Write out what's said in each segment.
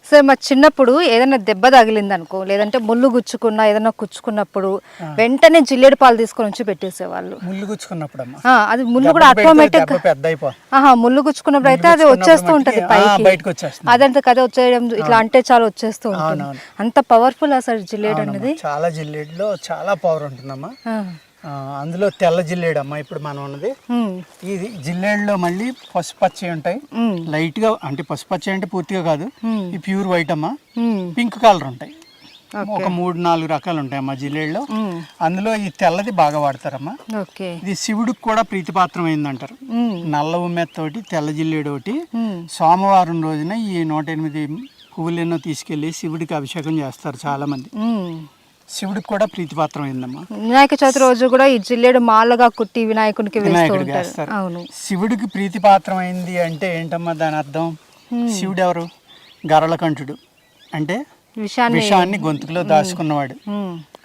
Sir మా చిన్నప్పుడు ఏదైనా దెబ్బ తగిలింది అనుకో, లేదంటే ముళ్ళు గుచ్చుకున్నా ఏదైనా కుచ్చుకున్నప్పుడు వెంటనే జిల్లేడు పాలు తీసుకొని వచ్చి పెట్టేసేవాళ్ళు. ముళ్ళు గుచ్చుకున్నప్పుడు అది ముళ్ళు కూడా ఆటోమేటిక్ ముళ్ళు గుచ్చుకున్నప్పుడు అయితే అది వచ్చేస్తూ ఉంటది పైకి, అదంతా కదే వచ్చేయడం ఇట్లా అంటే చాలా వచ్చేస్తూ ఉంటుంది. అంత పవర్ఫుల్ అసలు జిల్లేడు అనేది. చాలా జిల్లేడులో చాలా పవర్ ఉంటుందమ్మా. అందులో తెల్ల జిల్లేడమ్మా ఇప్పుడు మనం ఉన్నది. ఇది జిల్లేడులో మళ్ళీ పసుపచ్చ ఉంటాయి, లైట్ గా, అంటే పసుపచ్చ అంటే పూర్తిగా కాదు, ఈ ప్యూర్ వైట్ అమ్మా. పింక్ కలర్ ఉంటాయి, ఒక 3-4 రకాలు ఉంటాయి అమ్మా జిల్లేడులో. అందులో ఈ తెల్లది బాగా వాడతారమ్మా. ఇది శివుడికి కూడా ప్రీతిపాత్రమైంది అంటారు. నల్ల ఉమ్మెత్తోటి తెల్ల జిల్లేడు ఒకటి సోమవారం రోజున ఈ 108 పువ్వులు ఎన్నో తీసుకెళ్లి శివుడికి అభిషేకం చేస్తారు చాలా మంది. శివుడికి కూడా ప్రీతిపాత్రం అయిందమ్మా. వినాయక చవితి రోజు కూడా ఈ జిల్లేడు మాలగా కుట్టి వినాయకుడికి వేస్తారు. శివుడికి ప్రీతిపాత్రం అయింది అంటే ఏంటమ్మా దాని అర్థం? శివుడు ఎవరు? గరళకంఠుడు అంటే విషాన్ని గొంతుకులో దాచుకున్నవాడు.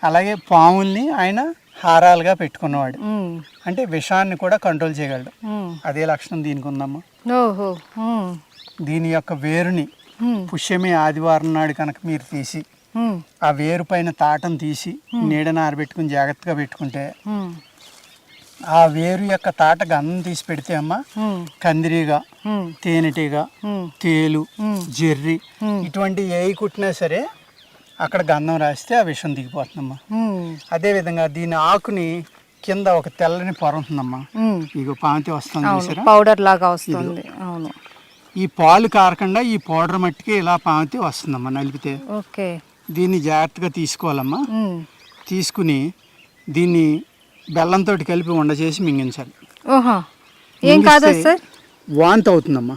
అలాగే పాముల్ని ఆయన హారాలుగా పెట్టుకున్నవాడు, అంటే విషాన్ని కూడా కంట్రోల్ చేయగలడు. అదే లక్షణం దీనికి ఉందమ్మా. దీని యొక్క వేరుని పుష్యమి ఆదివారం నాడు కనుక మీరు తీసి ఆ వేరు పైన తాటం తీసి నీడన ఆరబెట్టుకుని జాగ్రత్తగా పెట్టుకుంటే, ఆ వేరు యొక్క తాట గంధం తీసి పెడితే అమ్మ కందిరీగా, తేనెటీగ, తేలు, జెర్రి ఇటువంటి ఏవి కుట్టినా సరే అక్కడ గంధం రాస్తే ఆ విషం దిగిపోతుందమ్మా. అదేవిధంగా దీని ఆకుని కింద ఒక తెల్లని పొర ఉంటుందమ్మా. ఇక పాంతి వస్తుంది, పౌడర్ లాగా వస్తుంది. ఈ పాలు కారకుండా ఈ పౌడర్ మట్టికి ఇలా పాంతి వస్తుందమ్మా నలిపితే. దీన్ని జాగ్రత్తగా తీసుకోవాలమ్మా. తీసుకుని దీన్ని బెల్లంతో కలిపి ఉండ చేసి మింగించాలి. వాంతి అవుతుందమ్మా,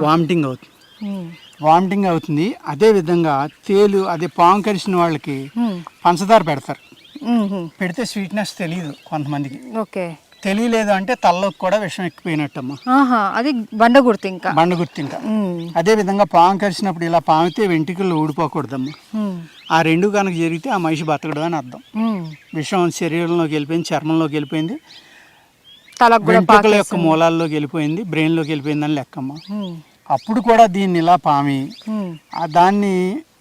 వామిటింగ్ అవుతుంది. అదేవిధంగా తేలు, అదే పాము కరిచిన వాళ్ళకి పంచదార పెడతారు. పెడితే స్వీట్నెస్ తెలియదు కొంతమందికి. తెలియలేదు అంటే తలలోకి కూడా విషం ఎక్కిపోయినట్టమ్మా. అది బండగుర్తు ఇంకా. అదే విధంగా పాము కరిచినప్పుడు ఇలా పామితే వెంట్రుకలు ఊడిపోకూడదమ్మా. ఆ రెండు కనుక జరిగితే ఆ మనిషి బతకడు అని అర్థం. విషం శరీరంలోకి వెళ్ళిపోయింది, చర్మంలోకి వెళ్ళిపోయింది, వెంట్రుకల యొక్క మూలాల్లోకి వెళ్ళిపోయింది, బ్రెయిన్లోకి వెళ్ళిపోయింది అని లెక్కమ్మా. అప్పుడు కూడా దీన్ని ఇలా పామి దాన్ని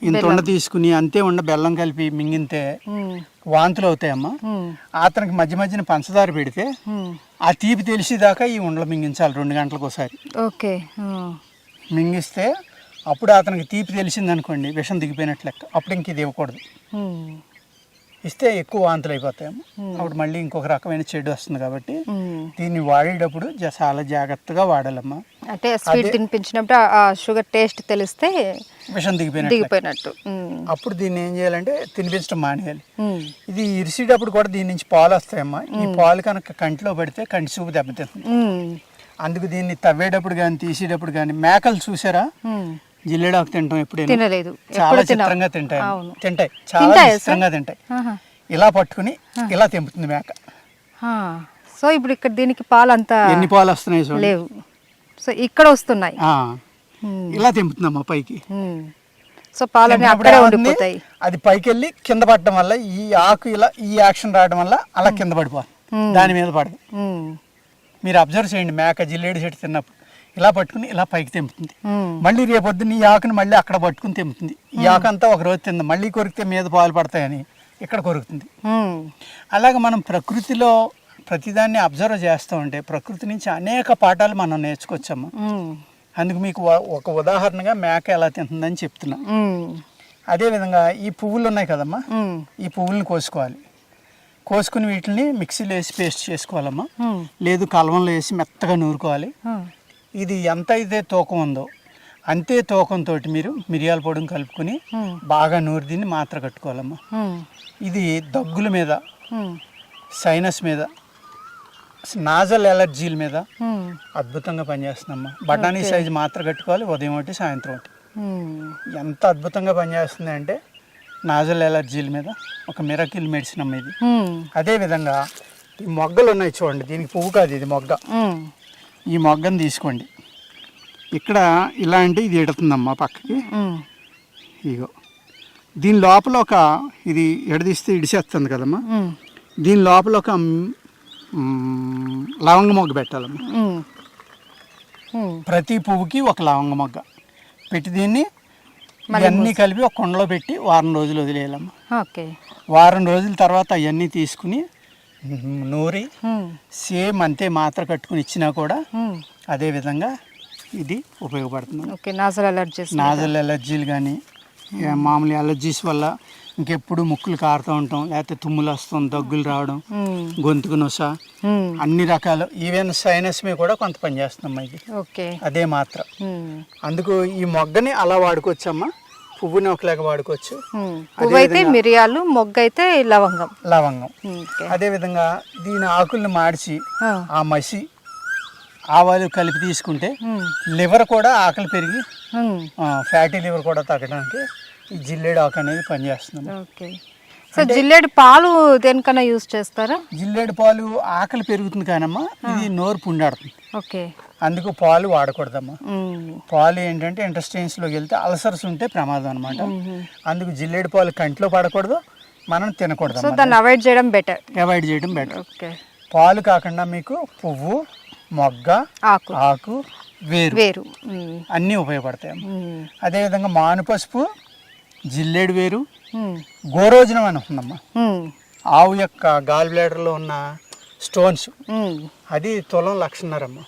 ఇంత ఉండ తీసుకుని అంతే ఉండ బెల్లం కలిపి మింగితే వాంతులు అవుతాయమ్మా. అతనికి మధ్య మధ్యన పంచదార పెడితే ఆ తీపి తెలిసేదాకా ఈ ఉండలు మింగించాలి 2 గంటలకు ఒకసారి. మింగిస్తే అప్పుడు అతనికి తీపి తెలిసింది అనుకోండి, విషం దిగిపోయినట్లు లెక్క. అప్పుడు ఇంక ఇది ఇవ్వకూడదు, ఇస్తే ఎక్కువ వాంతులు అయిపోతాయమ్మా. అప్పుడు మళ్ళీ ఇంకొక రకమైన చెడు వస్తుంది. కాబట్టి దీన్ని వాడేటప్పుడు చాలా జాగ్రత్తగా వాడాలమ్మా. అంటే స్వీట్ తినిపించినప్పుడు ఆ షుగర్ టేస్ట్ తెలిస్తే విషం దిగిపోయినట్టు. అప్పుడు దీన్ని ఏం చేయాలంటే తినిపించడం మానేయాలి. ఇది ఇరిసేటప్పుడు కూడా దీని నుంచి పాలు వస్తాయమ్మా. ఈ పాలు కనుక కంటిలో పడితే కంటి చూపు దెబ్బతింటుంది. అందుకు దీన్ని తవ్వేటప్పుడు కానీ తీసేటప్పుడు కానీ, మేకలు చూసారా జిల్లేడాకు తింటాం ఎప్పుడైనా? తినలేదు. చాలా చిత్రంగా తింటాయి, చాలా చిత్రంగా తింటాయి. ఇలా పట్టుకుని ఇలా తెంపుతుంది మేక. సో ఇప్పుడు ఇక్కడ దీనికి పాలు అంతా ఎన్ని పాలు వస్తున్నాయి లేవు, సో ఇక్కడ వస్తున్నాయి. ఇలా తెంపుతుందమ్మా పైకి. సో పాలని అక్కడే ఉండిపోతాయి. అది పైకి వెళ్ళి కింద పడటం వల్ల ఈ ఆకు ఇలా ఈ యాక్షన్ రావడం వల్ల అలా కింద పడిపోతుంది, దాని మీద పడదు. మీరు అబ్జర్వ్ చేయండి, మేక జిల్లేడు చెట్టు తిన్నప్పుడు ఇలా పట్టుకుని ఇలా పైకి తెంపుతుంది. మళ్ళీ రేపొద్దున ఈ ఆకుని మళ్ళీ అక్కడ పట్టుకుని తెంపుతుంది. ఈ ఆకు అంతా ఒక రోజు తింది, మళ్ళీ కొరికితే మీద పాలు పడతాయని ఇక్కడ కొరుకుతుంది. అలాగే మనం ప్రకృతిలో ప్రతిదాన్ని అబ్జర్వ్ చేస్తూ ఉంటే ప్రకృతి నుంచి అనేక పాఠాలు మనం నేర్చుకోవచ్చమ్మా. అందుకు మీకు ఒక ఉదాహరణగా మేక ఎలా తింటుందని చెప్తున్నా. అదేవిధంగా ఈ పువ్వులు ఉన్నాయి కదమ్మా, ఈ పువ్వులను కోసుకోవాలి. కోసుకుని వీటిని మిక్సీలో వేసి పేస్ట్ చేసుకోవాలమ్మా. లేదు కలవంలో వేసి మెత్తగా నూరుకోవాలి. ఇది ఎంత అయితే తూకం ఉందో అంతే తూకంతో మీరు మిరియాల పొడిని కలుపుకొని బాగా నూరి దీన్ని మాత్ర కట్టుకోవాలమ్మా. ఇది దగ్గుల మీద, సైనస్ మీద, నాజల్ ఎలర్జీల మీద అద్భుతంగా పనిచేస్తుందమ్మా. బఠానీ సైజు మాత్ర కట్టుకోవాలి, ఉదయం ఒకటి సాయంత్రం ఒకటి. ఎంత అద్భుతంగా పనిచేస్తుంది అంటే నాజల్ ఎలర్జీల మీద ఒక మిరకిల్ మెడిసిన్ అమ్మ ఇది. అదేవిధంగా ఈ మొగ్గలు ఉన్నాయి చూడండి, దీనికి పువ్వు కాదు ఇది మొగ్గ. ఈ మొగ్గను తీసుకోండి, ఇక్కడ ఇలా అంటే ఇది ఎడుతుందమ్మా పక్కకి. ఇగో దీని లోపల ఒక ఇది ఎడదీస్తే ఇడిసేస్తుంది కదమ్మా, దీని లోపల ఒక లవంగ మొగ్గ పెట్టాలమ్మా. ప్రతి పువ్వుకి ఒక లవంగ మొగ్గ పెట్టి దీన్ని ఇవన్నీ కలిపి ఒక కుండలో పెట్టి వారం రోజులు వదిలేయాలమ్మా. ఓకే. వారం రోజుల తర్వాత అవన్నీ తీసుకుని నూరి సేమ్ అంతే మాత్ర కట్టుకుని ఇచ్చినా కూడా అదే విధంగా ఇది ఉపయోగపడుతుంది. ఓకే. నాజల్ ఎలర్జీలు కానీ మామూలు ఎలర్జీస్ వల్ల ఇంకెప్పుడు ముక్కులు కారుతూ ఉంటాం, లేకపోతే తుమ్ములు వస్తాం, దగ్గులు రావడం, గొంతుకు నొస, అన్ని రకాలు, ఈవెన్ సైనస్ మీద కూడా కొంత పని చేస్తుందమ్మా ఇది. ఓకే. అదే మాత్రం. అందుకు ఈ మొగ్గని అలా వాడుకోవచ్చమ్మా, పువ్వుని ఒకలాగా వాడుకోవచ్చు. పువ్వు అయితే మిరియాలు, మొగ్గ అయితే లవంగం. అదే విధంగా దీని ఆకుల్ని మాడిచి ఆ మసి ఆవాలు కలిపి తీసుకుంటే లివర్ కూడా ఆకలి పెరిగి ఫ్యాటీ లివర్ కూడా తగ్గడానికి ఈ జిల్లేడు ఆకు అనేది పనిచేస్తుంది. ఓకే. సో జిల్లేడు పాలు దేనికన్నా యూజ్ చేస్తారా? జిల్లేడు పాలు ఆకలి పెరుగుతుంది కానమ్మా, ఇది నోరు పుండాడుతుంది. ఓకే. అందుకు పాలు వాడకూడదమ్మా. పాలు ఏంటంటే ఇంటెస్టైన్స్లోకి వెళ్తే అల్సర్స్ ఉంటే ప్రమాదం అనమాట. అందుకు జిల్లేడు పాలు కంటిలో పడకూడదు, మనం తినకూడదు. సో దాన్ని అవాయిడ్ చేయడం బెటర్. ఓకే. పాలు కాకుండా మీకు పువ్వు, మొగ్గ, ఆకు, వేరు అన్నీ ఉపయోగపడతాయి. అదేవిధంగా మానుపసుపు, జిల్లేడు వేరు, గోరోజనం అని ఉంటుందమ్మా. ఆవు యొక్క గాల్ బ్లాడర్లో ఉన్న స్టోన్స్, అది తులం 1,50,000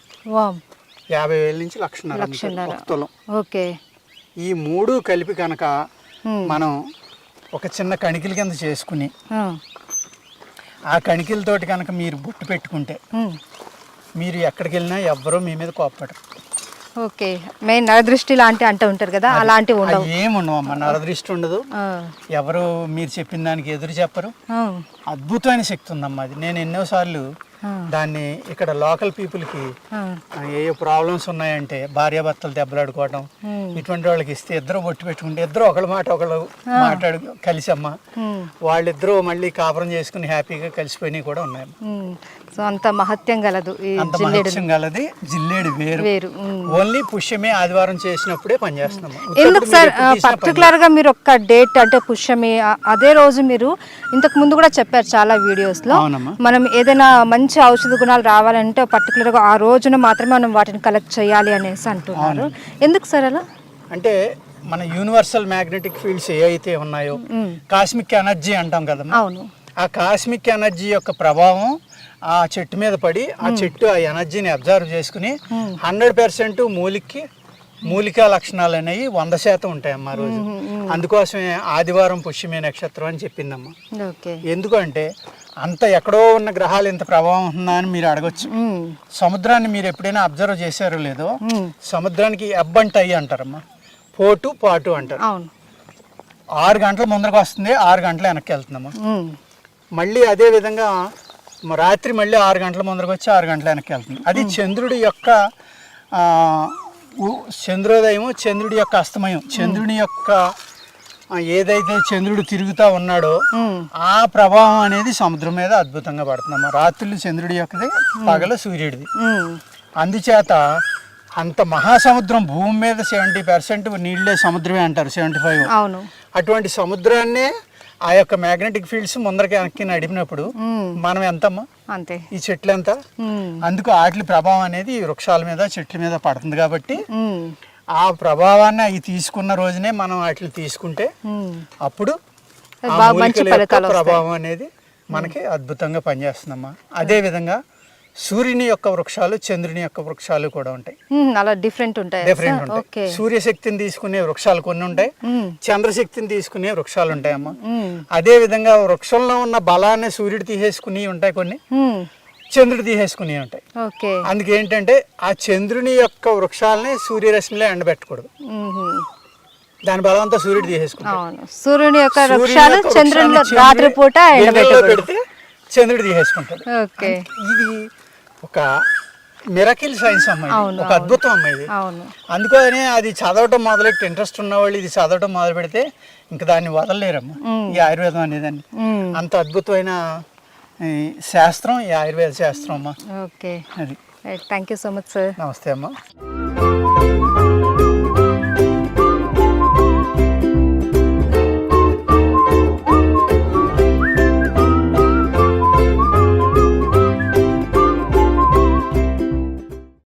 50,000 నుంచి 1,50,000 తులం. ఓకే. ఈ మూడు కలిపి కనుక మనం ఒక చిన్న కణికిల కింద చేసుకుని ఆ కణికిలతోటి కనుక మీరు బొట్టు పెట్టుకుంటే మీరు ఎక్కడికి వెళ్ళినా ఎవ్వరూ మీ మీద కోప్పడరు. ఓకే. మెయిన్ నరదృష్టి లాంటి అంటూ ఉంటారు కదా, అలాంటివి ఏముండవమ్మా. నరదృష్టి ఉండదు, ఎవరు మీరు చెప్పిన దానికి ఎదురు చెప్పరు. అద్భుతమైన శక్తి ఉందమ్మా అది. నేను ఎన్నోసార్లు దాన్ని ఇక్కడ లోకల్ పీపుల్కి ఏ ప్రాబ్లమ్స్ ఉన్నాయంటే భార్యాభర్తలు దెబ్బలాడుకోవడం, ఇటువంటి వాళ్ళకి ఇస్తే ఇద్దరు బొట్టు పెట్టుకుంటే ఇద్దరు ఒకళ్ళ మాట ఒకళ్ళు మాట్లాడు కలిసమ్మా, వాళ్ళిద్దరూ మళ్ళీ కాపురం చేసుకుని హ్యాపీగా కలిసిపోయినవి కూడా ఉన్నాయి. సో అంత మహత్యం గలదు జిల్లేడు వేరు. ఓన్లీ పుష్యమే ఆదివారం చేసినప్పుడే పనిచేస్తున్నాము. ఎందుకు సార్ పర్టికులర్ గా మీరు ఒక్క డేట్ అంటే పుష్యమి అదే రోజు మీరు ఇంతకు ముందు కూడా చెప్పారు చాలా వీడియోస్ లో, మనం ఏదైనా మంచి ఔషధ గుణాలు రావాలంటే పర్టికులర్ గా ఆ రోజున మాత్రమే మనం వాటిని కలెక్ట్ చేయాలి అనేసి అంటున్నారు. ఎందుకు సార్ అలా? అంటే మన యూనివర్సల్ మ్యాగ్నెటిక్ ఫీల్డ్స్ ఏ అయితే ఉన్నాయో, కాస్మిక్ ఎనర్జీ అంటాం కదమ్మా, ఆ కాస్మిక్ ఎనర్జీ యొక్క ప్రభావం ఆ చెట్టు మీద పడి ఆ చెట్టు ఆ ఎనర్జీని అబ్జర్వ్ చేసుకుని 100% మూలికా లక్షణాలు అనేవి 100% ఉంటాయమ్మా రోజు. అందుకోసమే ఆదివారం పుష్యమే నక్షత్రం అని చెప్పిందమ్మా. ఎందుకంటే అంత ఎక్కడో ఉన్న గ్రహాలు ఇంత ప్రభావం ఉందా అని మీరు అడగొచ్చు. సముద్రాన్ని మీరు ఎప్పుడైనా అబ్జర్వ్ చేశారో లేదో, సముద్రానికి ఎబ్ అండ్ టై అంటారమ్మా, పాటు అంటారు. 6 గంటల ముందరకు వస్తుంది, 6 గంటల వెనక్కి వెళ్తుందమ్మా. మళ్ళీ అదే విధంగా రాత్రి మళ్ళీ 6 గంటల ముందరకు వచ్చి 6 గంటల వెనక్కి వెళ్తుంది. అది చంద్రుడి యొక్క చంద్రోదయము, చంద్రుడి యొక్క అస్తమయం, చంద్రుని యొక్క ఏదైతే చంద్రుడు తిరుగుతూ ఉన్నాడో ఆ ప్రభావం అనేది సముద్రం మీద అద్భుతంగా పడుతుందమ్మా. రాత్రులు చంద్రుడి యొక్కది, పగలు సూర్యుడిది. అందుచేత అంత మహాసముద్రం, భూమి మీద 70% నీళ్ళే సముద్రమే అంటారు, 75. అటువంటి సముద్రాన్నే ఆ యొక్క మ్యాగ్నెటిక్ ఫీల్డ్స్ ముందరకి వెనక్కి నడిపినప్పుడు మనం ఎంతమ్మా, అంతే ఈ చెట్లు ఎంత. అందుకు వాటి ప్రభావం అనేది వృక్షాల మీద, చెట్ల మీద పడుతుంది. కాబట్టి ఆ ప్రభావాన్ని అవి తీసుకున్న రోజునే మనం వాటిని తీసుకుంటే అప్పుడు ప్రభావం అనేది మనకి అద్భుతంగా పనిచేస్తుందమ్మా. అదే విధంగా సూర్యుని యొక్క వృక్షాలు, చంద్రుని యొక్క వృక్షాలు కూడా ఉంటాయి. అలా డిఫరెంట్ ఉంటాయి. సూర్యశక్తిని తీసుకునే వృక్షాలు కొన్ని ఉంటాయి, చంద్రశక్తిని తీసుకునే వృక్షాలు ఉంటాయమ్మా. అదే విధంగా వృక్షంలో ఉన్న బలాన్ని సూర్యుడు తీసేసుకుని ఉంటాయి, కొన్ని చంద్రుడు తీసేసుకుని ఉంటాయి. అందుకేంటంటే ఆ చంద్రుని యొక్క వృక్షాలని సూర్యరశ్మిలో ఎండబెట్టకూడదు, దాని బలం అంతా సూర్యుడు తీసేసుకుంటాడు. సూర్యుని యొక్క వృక్షాలు చంద్రునిలో రాత్రిపూట పెడితే చంద్రుడు తీసేసుకుంటాడు. ఇది ఒక మిరకిల్ సైన్స్ అమ్మాయి, ఒక అద్భుతం అమ్మాయి. అందుకనే అది చదవటం మొదలెట్టి ఇంట్రెస్ట్ ఉన్నవాళ్ళు ఇది చదవటం మొదలు పెడితే ఇంకా దాన్ని వదలలేరమ్మా. ఈ ఆయుర్వేదం అనేదాన్ని అంత అద్భుతమైన శాస్త్రం ఈ ఆయుర్వేద శాస్త్రం అమ్మా. ఓకే, అది thank you so much sir. నమస్తే అమ్మా.